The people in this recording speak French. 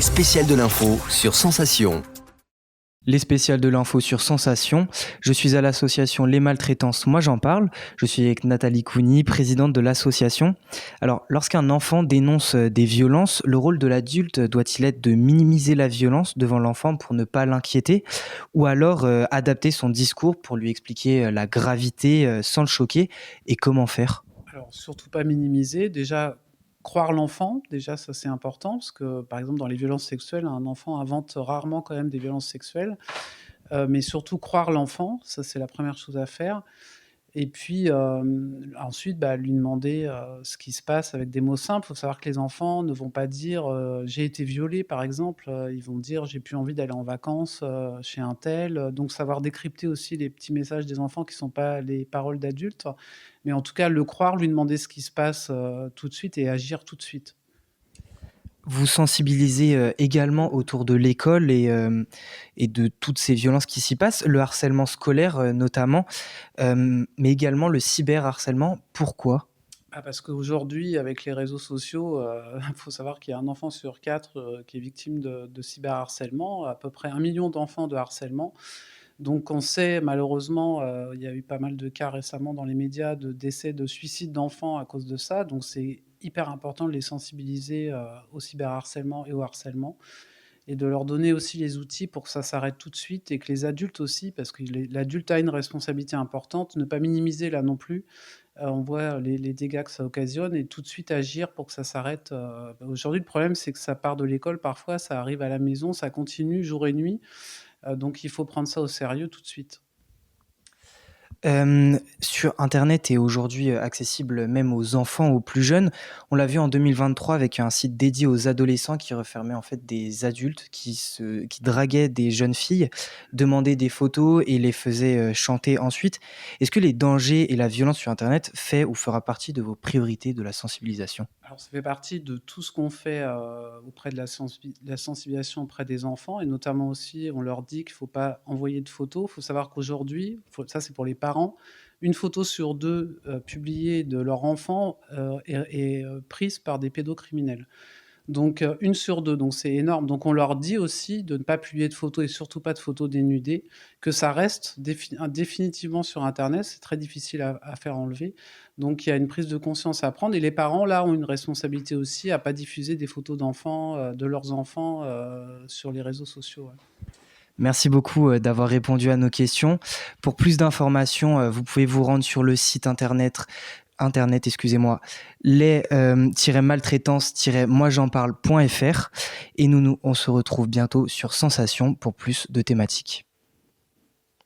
Les spéciales de l'info sur Sensation. Les spéciales de l'info sur Sensation. Je suis à l'association Les Maltraitances, moi j'en parle. Je suis avec Nathalie Cougny, présidente de l'association. Alors, lorsqu'un enfant dénonce des violences, le rôle de l'adulte doit-il être de minimiser la violence devant l'enfant pour ne pas l'inquiéter, ou alors adapter son discours pour lui expliquer la gravité sans le choquer, et comment faire? Alors, surtout pas minimiser. Déjà, croire l'enfant, déjà, ça c'est important, parce que par exemple, dans les violences sexuelles, un enfant invente rarement quand même des violences sexuelles. Mais surtout croire l'enfant, ça c'est la première chose à faire. Et puis ensuite, lui demander ce qui se passe avec des mots simples. Il faut savoir que les enfants ne vont pas dire j'ai été violé, par exemple. Ils vont dire j'ai plus envie d'aller en vacances chez un tel. Donc savoir décrypter aussi les petits messages des enfants qui ne sont pas les paroles d'adultes. Mais en tout cas, le croire, lui demander ce qui se passe tout de suite et agir tout de suite. Vous sensibilisez également autour de l'école et de toutes ces violences qui s'y passent, le harcèlement scolaire notamment, mais également le cyberharcèlement. Pourquoi? Parce qu'aujourd'hui, avec les réseaux sociaux, il faut savoir qu'il y a un enfant sur 4 qui est victime de cyberharcèlement, à peu près 1 million d'enfants de harcèlement. Donc on sait malheureusement, il y a eu pas mal de cas récemment dans les médias de décès, de suicides d'enfants à cause de ça. Donc c'est hyper important de les sensibiliser, au cyberharcèlement et au harcèlement et de leur donner aussi les outils pour que ça s'arrête tout de suite et que les adultes aussi, parce que l'adulte a une responsabilité importante, ne pas minimiser là non plus. On voit les dégâts que ça occasionne et tout de suite agir pour que ça s'arrête. Aujourd'hui, le problème, c'est que ça part de l'école parfois, ça arrive à la maison, ça continue jour et nuit. Donc il faut prendre ça au sérieux tout de suite. Sur internet est aujourd'hui accessible même aux enfants, aux plus jeunes. On l'a vu en 2023 avec un site dédié aux adolescents qui refermait en fait des adultes qui draguaient des jeunes filles, demandaient des photos et les faisaient chanter ensuite. Est-ce que les dangers et la violence sur internet fait ou fera partie de vos priorités de la sensibilisation? Alors ça fait partie de tout ce qu'on fait, auprès de la sensibilisation auprès des enfants et notamment aussi, on leur dit qu'il ne faut pas envoyer de photos. Il faut savoir qu'aujourd'hui, ça c'est pour les parents, une photo sur 2 publiée de leur enfant, est prise par des pédocriminels. Donc 1 sur 2, donc c'est énorme. Donc on leur dit aussi de ne pas publier de photos et surtout pas de photos dénudées, que ça reste définitivement sur internet, c'est très difficile à faire enlever. Donc il y a une prise de conscience à prendre et les parents là ont une responsabilité aussi à pas diffuser des photos d'enfants, de leurs enfants, sur les réseaux sociaux, ouais. Merci beaucoup d'avoir répondu à nos questions. Pour plus d'informations, vous pouvez vous rendre sur le site internet, excusez-moi, les-maltraitance-moij'enparle.fr et on se retrouve bientôt sur Sensation pour plus de thématiques.